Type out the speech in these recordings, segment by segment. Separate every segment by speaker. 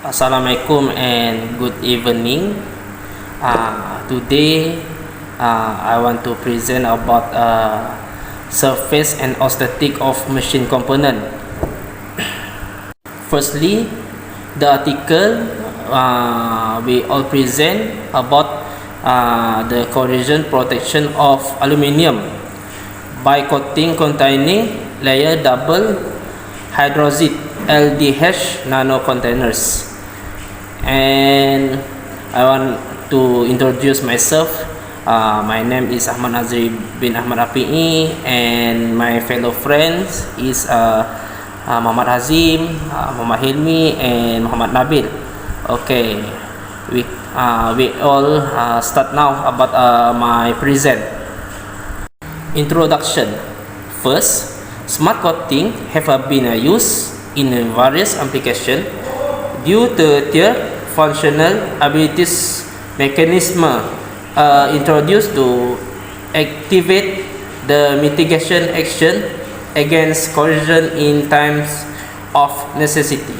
Speaker 1: Assalamualaikum and good evening. Today I want to present about surface and aesthetic of machine component. Firstly, the article we all present about the corrosion protection of aluminium by coating containing layer double hydroxide LDH nanocontainers. And I want to introduce myself. My name is NAZRIE bin Ahmad Api'i, and my fellow friends is Muhammad HAZIM, Muhammad HILMI, and Muhammad NABIL. Okay, we all start now about my present. Introduction. First, smart coating have been used in various applications due to their functional abilities mechanism introduced to activate the mitigation action against corrosion in times of necessity.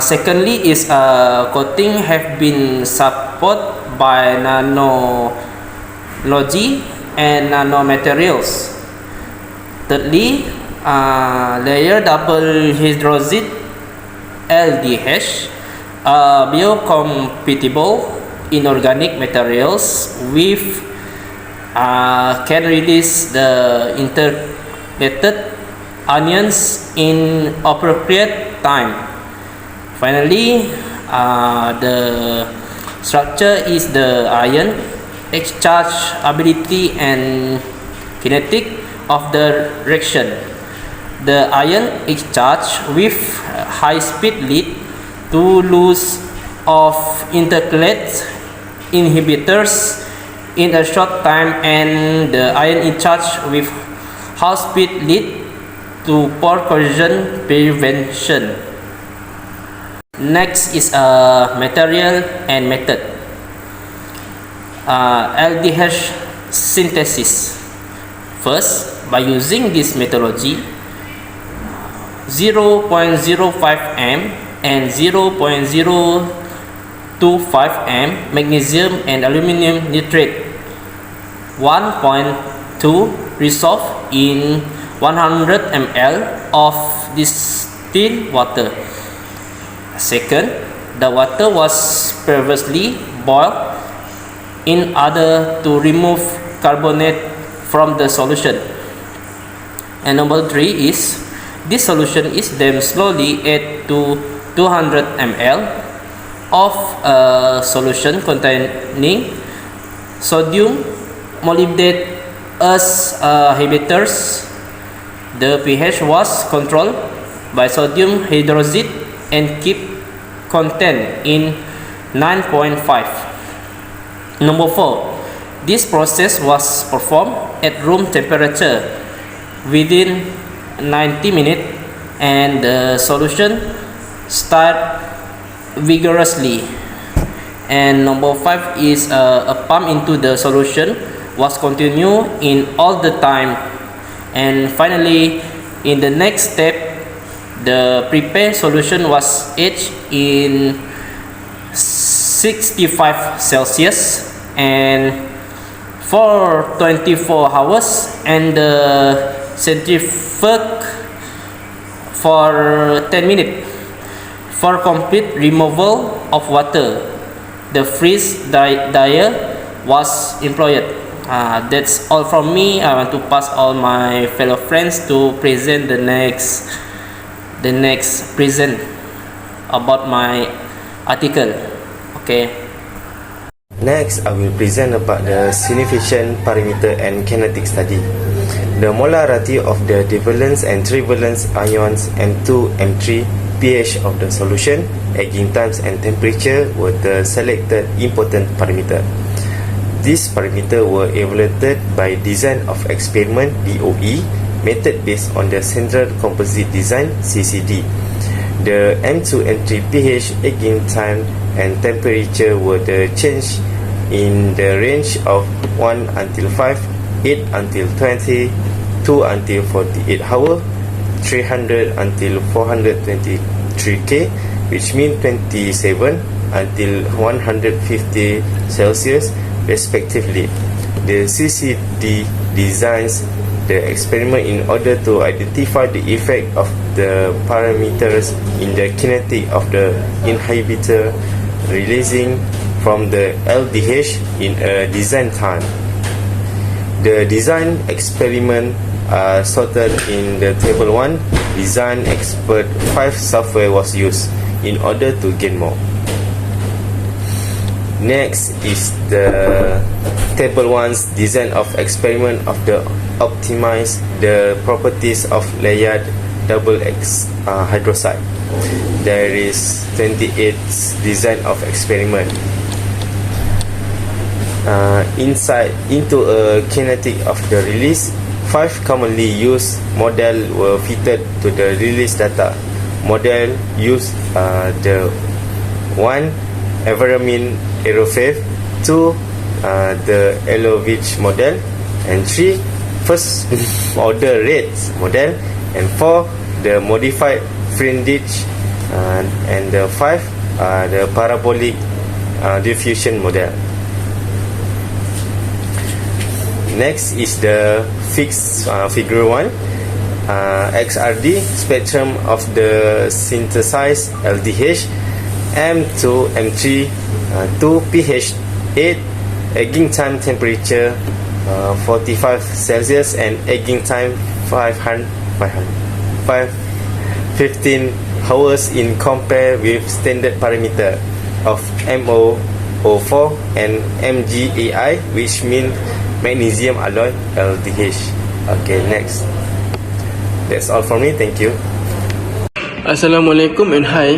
Speaker 1: Secondly is coating have been supported by nanology and nanomaterials. Thirdly, layer double hydroxide LDH biocompatible inorganic materials with can release the intercalated anions in appropriate time. Finally, the structure is the ion exchange ability and kinetic of the reaction. The ion exchange with high speed lead to loss of intercalate inhibitors in a short time, and the ion exchange with high speed lead to poor corrosion prevention. Next is material and method. LDH synthesis. First, by using this methodology, 0.05 m and 0.025 m magnesium and aluminum nitrate 1.2 resolve in 100 ml of distilled water. Second, the water was previously boiled in order to remove carbonate from the solution. And number 3 is this solution is then slowly added to 200 ml of a solution containing sodium molybdenum as inhibitors. The pH was controlled by sodium hydroxide and keep content in 9.5. Number 4, this process was performed at room temperature within 90 minutes, and the solution start vigorously. And number 5 is a pump into the solution was continued in all the time. And finally, in the next step, the prepared solution was aged in 65 Celsius and for 24 hours, and the centrifuge for 10 minutes for complete removal of water. The freeze dryer was employed. That's all from me. I want to pass all my fellow friends to present the next present about my article. Okay.
Speaker 2: Next, I will present about the significant parameter and kinetic study. The molarity of the divalence and trivalence ions M2, M3 pH of the solution, egging times and temperature were the selected important parameter. These parameters were evaluated by design of experiment DOE method based on the central composite design CCD. The M2 and 3 pH, egging time and temperature were the change in the range of 1 until 5, 8 until 20, 2 until 48 hours, 300 until 423K, which means 27 until 150 Celsius respectively. The CCD designs the experiment in order to identify the effect of the parameters in the kinetic of the inhibitor releasing from the LDH in a design time. The design experiment are sorted in the table 1. Design expert 5 software was used in order to gain more. Next is the table 1's design of experiment of the optimize the properties of layered double X hydroxide. There is 28 design of experiment. Into a kinetic of the release, 5 commonly used model were fitted to the release data. Model used the 1 Everamine Aerofave, 2 the Elovich model, and 3 first order rates model, and 4 the modified Friedrich, and the 5 the parabolic diffusion model. Next is the fixed figure 1 XRD spectrum of the synthesized LDH M2 M3 2 pH 8, egging time temperature 45 Celsius and egging time 15 hours in compare with standard parameter of MOO4 and MgAI, which mean magnesium alloy LDH. Okay, next. That's all for me. Thank you.
Speaker 3: Assalamualaikum and hi.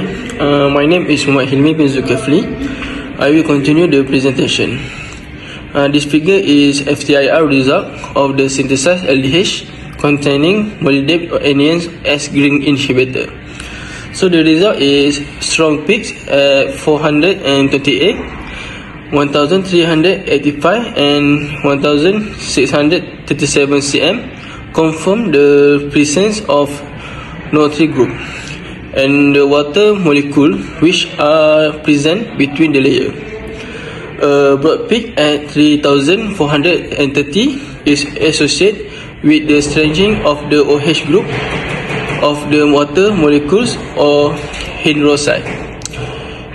Speaker 3: My name is HILMI bin Zulkifli. I will continue the presentation. This figure is FTIR result of the synthesized LDH containing molybdenum as green inhibitor. So the result is strong peaks at 428, 1385 and 1637 cm confirm the presence of NO3 group and the water molecule which are present between the layer. A broad peak at 3430 is associated with the strengthening of the OH group of the water molecules or hydroxide.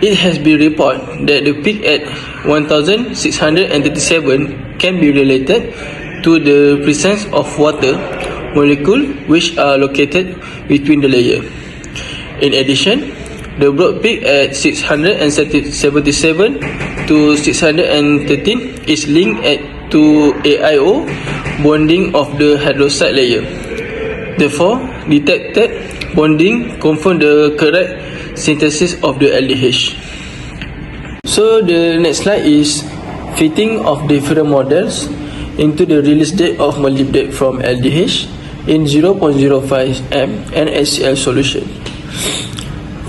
Speaker 3: It has been reported that the peak at 1637 can be related to the presence of water molecule which are located between the layer. In addition, the broad peak at 677 to 613 is linked to AIO bonding of the hydroxide layer. Therefore, detected bonding confirm the correct synthesis of the LDH. So the next slide is fitting of different models into the release date of molybdenum from LDH in 0.05 m NaCl solution.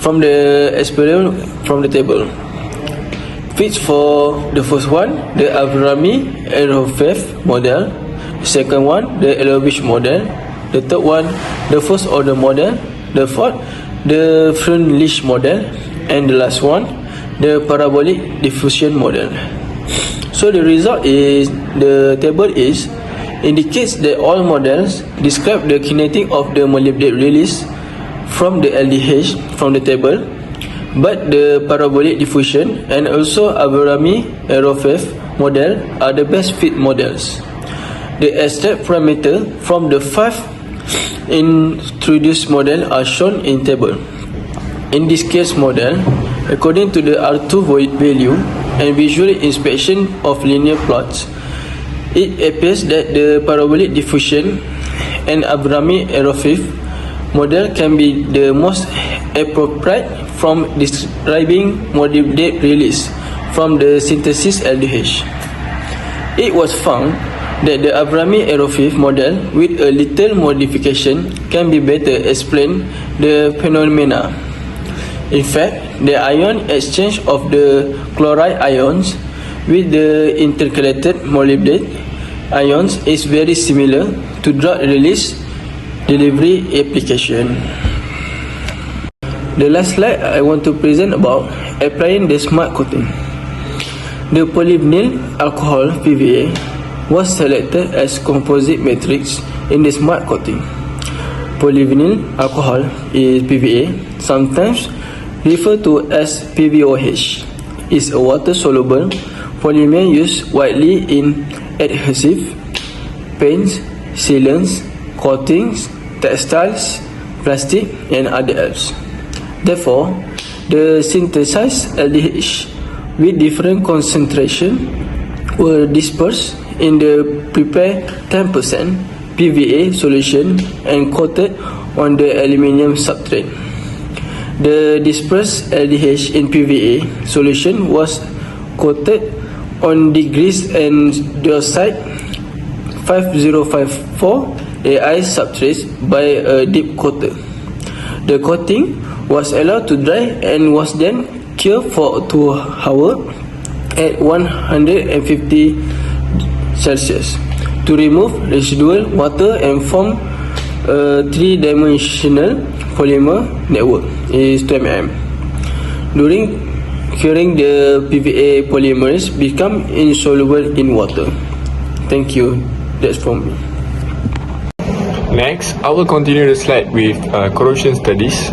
Speaker 3: From the experiment from the table, fits for the first one, the Avrami Aerofave model, the second one, the Elovich model, the third one, the first order model, the fourth, the Friedrich model, and the last one, the parabolic diffusion model. So the result is, the table is indicates that all models describe the kinetic of the molybdenum release from the LDH from the table, but the parabolic diffusion and also Avrami Aerofave model are the best fit models. The extract parameter from the 5 introduced model are shown in table. In this case model, according to the R2 value and visual inspection of linear plots, it appears that the parabolic diffusion and Avrami Aerofave model can be the most appropriate from describing molybdenum release from the synthesis LDH. It was found that the Avrami-Arofeev model with a little modification can be better explain the phenomena. In fact, the ion exchange of the chloride ions with the intercalated molybdenum ions is very similar to drug release delivery application. The last slide I want to present about applying the smart coating. The polyvinyl alcohol PVA was selected as composite matrix in the smart coating. Polyvinyl alcohol is PVA, sometimes referred to as PVOH, is a water-soluble polymer used widely in adhesive, paints, sealants, coatings, textiles, plastic, and other else. Therefore, the synthesized LDH with different concentration were dispersed in the prepared 10% PVA solution and coated on the aluminium substrate. The dispersed LDH in PVA solution was coated on the grease and dioxide 5054 AI substrate by a deep coater. The coating was allowed to dry and was then cured for 2 hours at 150 Celsius to remove residual water and form a 3-dimensional polymer network is 2 mm. During curing, the PVA polymers become insoluble in water. Thank you. That's from me.
Speaker 4: Next, I will continue the slide with corrosion studies.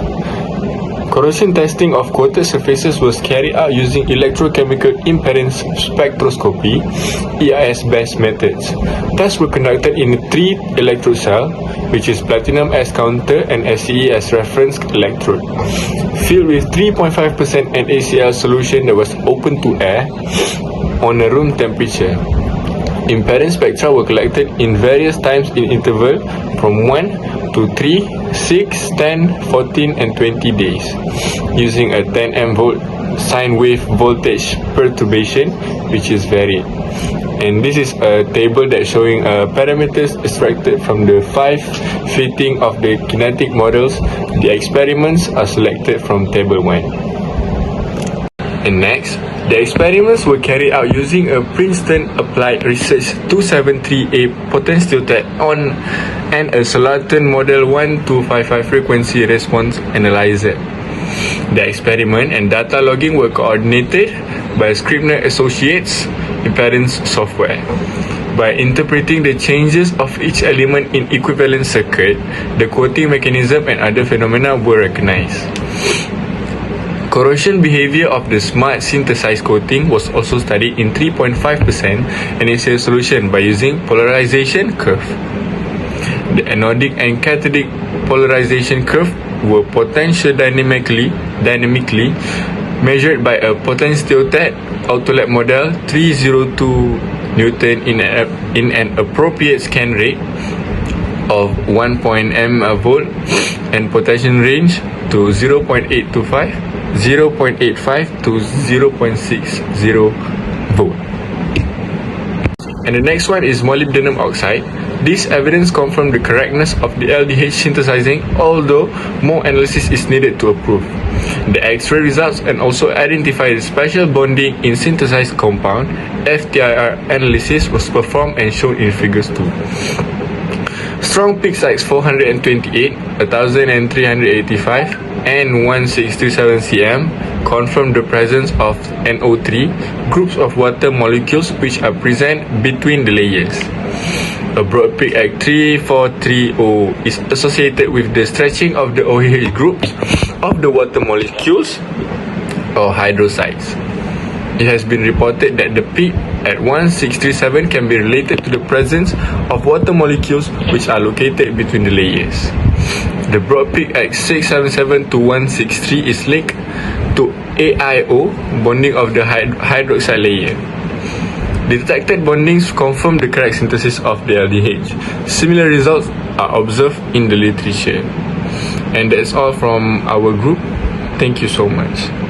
Speaker 4: Corrosion testing of coated surfaces was carried out using electrochemical impedance spectroscopy (EIS-based methods. Tests were conducted in 3 electrode cell, which is platinum as counter and SCE as reference electrode, filled with 3.5% NaCl solution that was open to air on a room temperature. Impedance spectra were collected in various times in interval from 1 to 3, 6, 10, 14 and 20 days using a 10 amp volt sine wave voltage perturbation, which is varied. And this is a table that showing parameters extracted from the 5 fitting of the kinetic models. The experiments are selected from table 1. And next, the experiments were carried out using a Princeton Applied Research 273A potentiometer on and a Solarton Model 1255 frequency response analyzer. The experiment and data logging were coordinated by Scribner Associates impedance software. By interpreting the changes of each element in equivalent circuit, the coating mechanism and other phenomena were recognized. Corrosion behavior of the smart synthesized coating was also studied in 3.5% NaCl solution by using polarization curve. The anodic and cathodic polarization curve were potentiodynamically measured by a potentiometer autolab model 302 Newton in an appropriate scan rate of 1 m volt and potential range to 0.85 to 0.60 volt. And the next one is molybdenum oxide. This evidence confirmed the correctness of the LDH synthesizing, although more analysis is needed to approve. The X-ray results and also identify the special bonding in synthesized compound. FTIR analysis was performed and shown in figures 2. Strong peak size 428, 1385 and 1637 cm confirm the presence of NO3 groups of water molecules which are present between the layers. A broad peak at 3430 is associated with the stretching of the OH groups of the water molecules or hydroxides. It has been reported that the peak at 1637 can be related to the presence of water molecules which are located between the layers. The broad peak at 677 to 163 is linked to AIO bonding of the hydroxide layer. The detected bondings confirm the correct synthesis of the LDH. Similar results are observed in the literature. And that's all from our group. Thank you so much.